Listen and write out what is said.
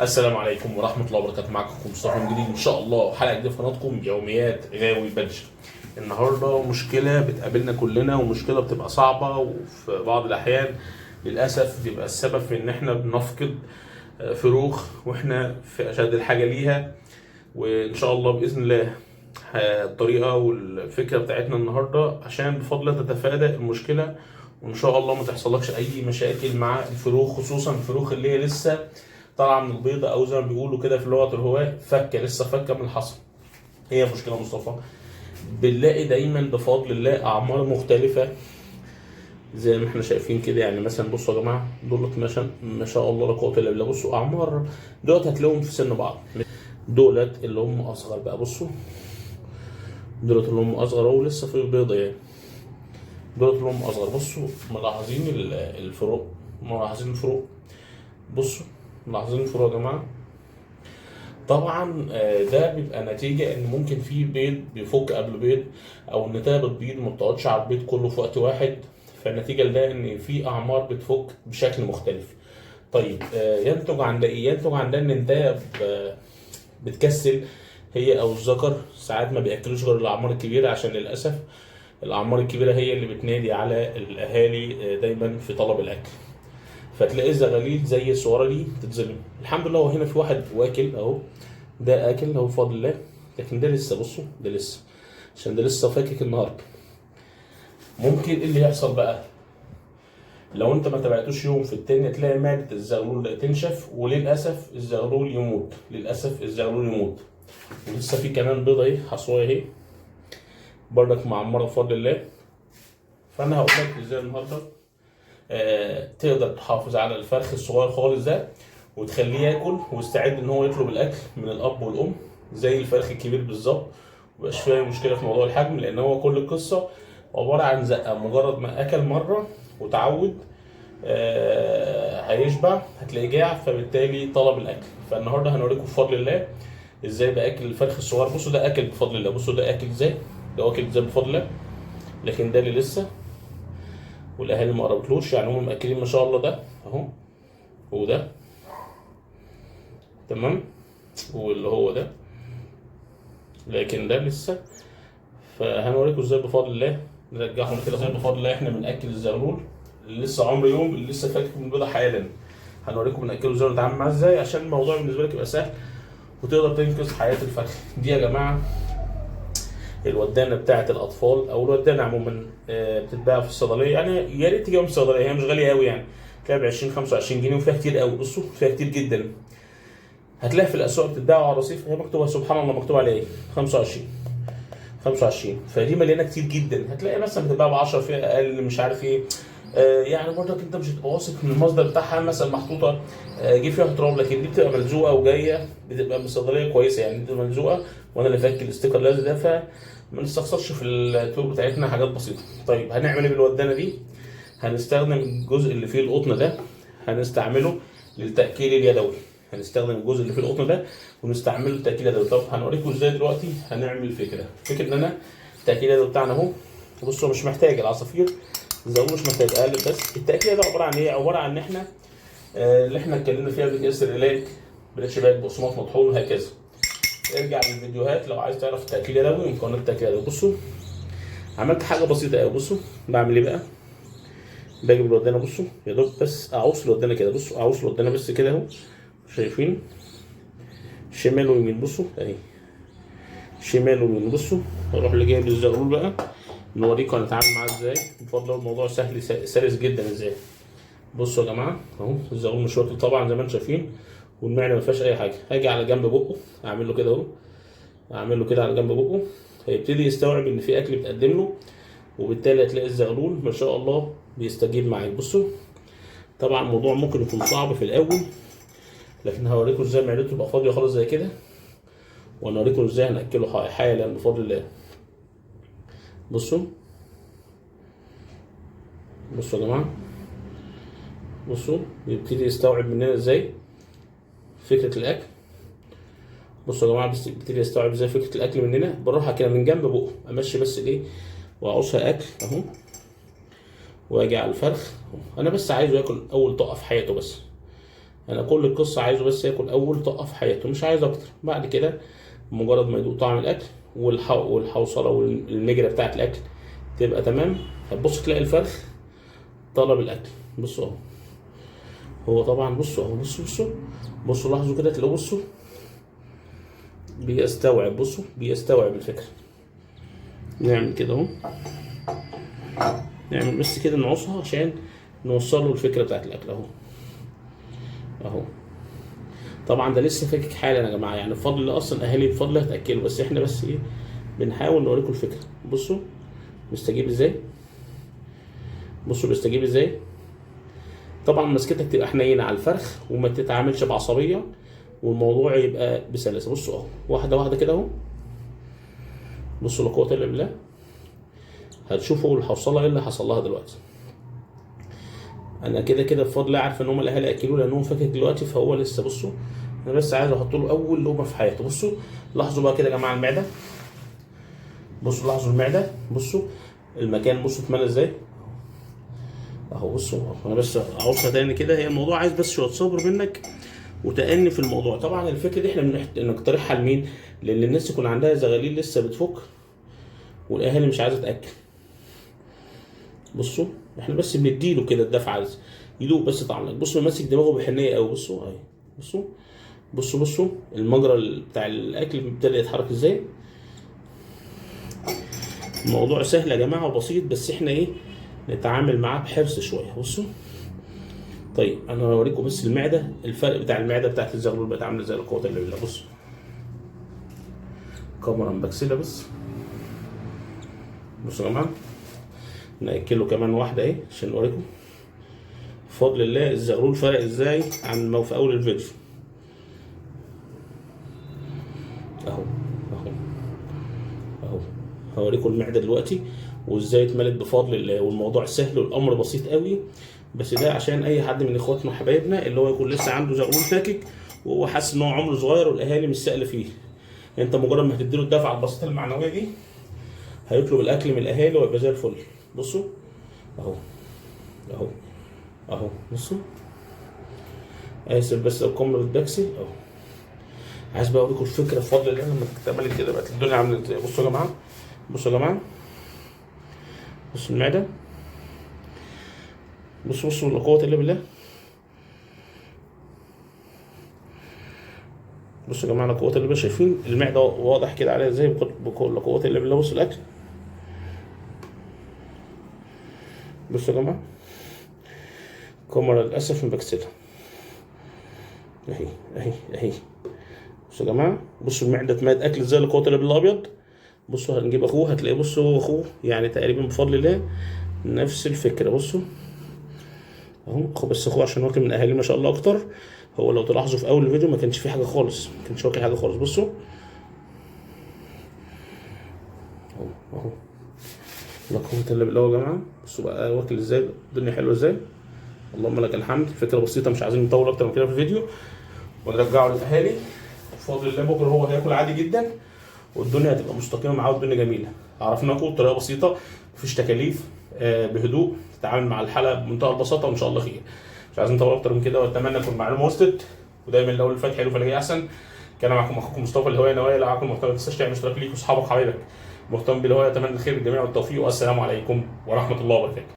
السلام عليكم ورحمة الله وبركاته. معكم مصطفى من جديد إن شاء الله، حلقة جديدة في قناتكم يوميات غاوي بلش. النهاردة مشكلة بتقابلنا كلنا، ومشكلة بتبقى صعبة، وفي بعض الأحيان للأسف بيبقى السبب في إن إحنا بنفقد فروخ وإحنا في أشد الحاجة ليها. وإن شاء الله بإذن الله الطريقة والفكرة بتاعتنا النهاردة عشان بفضل الله تتفادى المشكلة، وإن شاء الله ما تحصلكش أي مشاكل مع الفروخ، خصوصا الفروخ اللي هي لسه طالعه من البيضه، او زي ما بيقولوا كده في لغه الهواة فكه، لسه فكه من الحصى. هي مشكله مصطفى، بنلاقي دايما بفضل الله اعمار مختلفه زي ما احنا شايفين كده. يعني مثلا بصوا يا جماعه، دولت ما شاء الله لا قوه الا بالله. بصوا اعمار دولت هتلاقيهم في سن بعض. دولت اللي هم اصغر بقى، بصوا دولت اللي هم اصغر اهو لسه في البيضه يعني. دولت اللي هم اصغر. بصوا ملاحظين الفروق، ملاحظين الفروق. بصوا ملاحظين الفروق يا جماعه. طبعا ده بيبقى نتيجة ان ممكن في بيض بيفك قبل بيض، او النتاية بتبيض ما بتقعدش على البيض كله في وقت واحد، فالنتيجة لده ان في اعمار بتفك بشكل مختلف. طيب ينتج عن ده ايه؟ ينتج عن ده ان النتاية بتكسل، هي او الذكر ساعات ما بياكلوش غير الاعمار الكبيرة، عشان للاسف الاعمار الكبيرة هي اللي بتنادي على الاهالي دايما في طلب الاكل. فتلاقي الزغاليل زي الصورة دي تتظلم. الحمد لله، وهنا في واحد واكل اهو، ده اكل اهو بفضل الله. لكن ده لسه، بصوا ده لسه، عشان ده لسه فاكك النهارده. ممكن ايه اللي يحصل بقى لو انت ما تابعتوش يوم في التاني؟ تلاقي معدة الزغلول ده تنشف، وللاسف الزغلول يموت، للاسف الزغلول يموت. ولسه في كمان بيضه اهي، حصوايه اهي بردك معمره بفضل الله. فانا هقول لك ازاي النهارده تقدر تحافظ على الفرخ الصغير خالص ده، وتخليه ياكل ويستعد ان هو يطلب الاكل من الاب والام زي الفرخ الكبير بالظبط. مبقاش فيها مشكله في موضوع الحجم، لان هو كل القصه عباره عن زقه. مجرد ما اكل مره وتعود هيشبع، هتلاقيه جاع، فبالتالي طلب الاكل. فالنهارده هنوريكم بفضل الله ازاي باكل الفرخ الصغير. بصوا ده اكل بفضل الله، بصوا ده اكل ازاي، ده واكل ازاي بفضل الله. لكن ده اللي لسه، والاهالي ما قربتلوش، يعني هم مأكلين ما شاء الله ده اهو، وده تمام، واللي هو ده، لكن ده لسه. فهنوريكم ازاي بفضل الله نرجعهم كده. ازاي بفضل الله احنا بنأكل الزغلول اللي لسه عمر يوم، اللي لسه فاكك من البيضه حالا. هنوريكم بنأكله ازاي ونتعامل معاه ازاي، عشان الموضوع بالنسبه لك يبقى سهل وتقدر تنقذ حياه الفرخ دي. يا جماعه الودانه بتاعه الاطفال او الودانه عموما بتتباع في الصيدليه، يعني يا ريت تجيبها من الصيدليه، هي مش غاليه قوي يعني، تلاقيها ب 20 25 جنيه، وفيها كتير قوي. بصوا فيها كتير جدا. هتلاقي في الاسواق بتتباع على رصيف، هي مكتوبه سبحان الله مكتوب عليها ايه، 25 25. فدي مليانه كتير جدا. هتلاقي مثلا بتتباع ب 10، فيها اقل مش عارف ايه. يعني برضك انت مش هتبقى واثق من المصدر بتاعها، مثلا محطوطه جه فيها تراب، لكن دي بتبقى ملزوقه وجايه، بتبقى من صيدليه كويسه يعني، دي ملزوقه وانا اللي فاك الاستيكر لازق ده، فما نستخسرش في التور بتاعتنا، حاجات بسيطه. طيب هنعمل ايه بالودانه دي؟ هنستخدم الجزء اللي فيه القطن ده، هنستعمله للتأكيل اليدوي. هنستخدم الجزء اللي فيه القطن ده ونستعمله للتأكيل اليدوي. طب هنوريكم ازاي دلوقتي. هنعمل فكرة ان انا التأكيل اليدوي بتاعنا اهو. بصوا مش محتاج العصافير زود، مش محتاج اقل. بس التأكيل ده عبارة عن ايه؟ عبارة عن ان احنا اللي احنا اتكلمنا فيها قبل كده، سيريلاك، بلاتش باك، بقسماط مطحون، وهكذا. ارجع للفيديوهات لو عايز تعرف التأكيل اليدوي ومكونات التأكيل اليدوي. بصوا عملت حاجة بسيطة قوي. بصوا بعمل ايه بقى؟ باجي بالودانه، بصوا يا دوب بس اعوص الودانه كده، بصوا اعوص الودانه بس كده اهو، شايفين شمال ويمين، بصوا اهي شمال ويمين. بصوا اروح اللي جايب الزغلول بقى، نوريكم هنتعامل معاه ازاي. بفضل الله الموضوع سهل سلس جدا ازاي. بصوا يا جماعه اهو الزغلول مش واكل طبعا زي ما انتم شايفين، والمعده ما فيهاش اي حاجه. هاجي على جنب بقه، اعمل له كده اهو، اعمل له كده على جنب بقه، هيبتدي يستوعب ان في اكل بيتقدم له، وبالتالي هتلاقي الزغلول ما شاء الله بيستجيب معاك. بصوا طبعا الموضوع ممكن يكون صعب في الاول، لكن هوريكم ازاي معدته تبقى فاضيه خالص زي كده، وهنوريكم ازاي هناكله حالا بفضل الله. بصوا بصوا يا جماعه، بصوا بيبتدي يستوعب مننا ازاي فكره الاكل. بصوا يا جماعه بيبتدي يستوعب ازاي فكره الاكل مننا. بالراحه كده من جنب بقه، امشي بس الايه واعوزها اكل اهو، واجي على الفرخ. انا بس عايزه ياكل اول طاقه في حياته بس، انا كل القصه عايزه بس ياكل اول طاقه في حياته، مش عايز اكتر. بعد كده مجرد ما يدوق طعم الاكل والحوصله والمجرى بتاعه الاكل تبقى تمام، هتبص تلاقي الفرخ طلب الاكل. بصوا اهو، هو طبعا بصوا اهو، بصوا لاحظوا كده، تلاقوا بصوا بيستوعب، بصوا بيستوعب الفكره. نعمل كده اهو، نعمل بس كده نعوصها عشان نوصل له الفكره بتاعت الاكل اهو. اهو طبعا ده لسه فاكك حالا يا جماعه، يعني بفضل الله اصلا اهالي بفضل الله هتاكله، بس احنا بس ايه بنحاول نوريكم الفكره. بصوا بيستجيب ازاي، بصوا بيستجيب ازاي. طبعا مسكتك تبقى حنينه على الفرخ وما تتعاملش بعصبيه، والموضوع يبقى بسلاسه. بصوا اهو، واحده واحده كده اهو. بصوا لا قوه الا بالله. هتشوفوا الحوصله ايه اللي حصل لها دلوقتي. انا كده كده بفضل الله عارف ان هم الاهالي اكلوه لانهم فاكك دلوقتي، فهو لسه. بصوا انا بس عايز احط له اول لقمه في حياته. بصوا لاحظوا بقى كده يا جماعه المعده، بصوا لاحظوا المعده، بصوا المكان، بصوا اتملى ازاي اهو. بصوا انا بس اعوصها تاني كده، هي الموضوع عايز بس شويه صبر منك وتأني في الموضوع. طبعا الفكره دي احنا نقترحها لمين؟ لان الناس يكون عندها زغاليل لسه بتفك والاهالي مش عايزه تاكل. بصوا احنا بس بنديله كده الدفعه، عايز يدوق بس طعم. بصوا ماسك دماغه بحنيه قوي. بصوا اهي، بصوا المجرى بتاع الاكل ابتدى يتحرك ازاي. الموضوع سهل يا جماعه وبسيط، بس احنا ايه نتعامل معاه بحرص شويه. بصوا طيب انا هوريكم بس المعده، الفرق بتاع المعده بتاعت الزغلول بقت عامله زي القوه الا بالله. بصوا كاميرا مبكسله بس. بصوا يا جماعه ناكله كمان واحده اهي عشان نوريكم بفضل الله الزغلول فرق ازاي عن ما في اول الفيديو. اهو اهو اهو هوريكم المعده دلوقتي وازاي اتملت بفضل الله، والموضوع سهل والامر بسيط قوي. بس ده عشان اي حد من اخواتنا وحبايبنا اللي هو يكون لسه عنده زغلول فاكك وهو حاسس ان هو عمره صغير والاهالي مش سائله فيه. انت مجرد ما هتديله الدفعه البسيطه المعنويه دي هيطلب الاكل من الاهالي ويبقى زي الفل. بصوا اهو اهو اهو. بصوا اسف بس الكاميرا بتبكسل اهو. عايز بقى اوريكم الفكره بفضل الله لما تكتمل كده بقت الدنيا عامله ازاي. بصوا يا جماعه، بصوا يا جماعه، بصوا المعده، بصوا لا قوه الا بالله. بصوا يا جماعه لا قوه الا بالله، شايفين المعده واضح كده عليها ازاي بكل لا قوه الا بالله. بصوا الاكل، بصوا يا جماعه الكاميرا للاسف مبكسله اهي اهي. بصوا يا جماعه، بصوا المعده اتملت اكل ازاي لا قوه الا بالله ابيض. بصوا هنجيب اخوه هتلاقيه، بصوا هو اخوه يعني تقريبا بفضل الله نفس الفكره. بصوا اهو، بس اخوه عشان واكل من اهالي ما شاء الله اكتر. هو لو تلاحظوا في اول الفيديو ما كانش فيه حاجه خالص، ما كانش واكل حاجه خالص. بصوا اهو لا قوه الا بالله يا جماعه. بصوا بقى واكل ازاي، الدنيا حلوه ازاي. اللهم لك الحمد. فكره بسيطه مش عايزين نطول اكتر من كده في الفيديو ونرجعه للاهالي. بفضل الله بكره هو هياكل عادي جدا والدنيا هتبقى مستقيمه معاه والدنيا جميله. عرفناكم بطريقه بسيطه مفيش تكاليف، بهدوء تتعامل مع الحلقه بمنتهى البساطه وان شاء الله خير. مش عايزين نطول اكتر من كده واتمنى تكون المعلومه وصلت. ودايما لو الفات حلو فلاقيه احسن. كان معكم اخوكم مصطفى الهوايه نوايا. لو عجبكم المحتوى ما تنساش تعمل اشتراك ليك واصحابك وحبايبك مهتم بالهوايه. اتمنى الخير للجميع والتوفيق والسلام عليكم ورحمه الله وبركاته.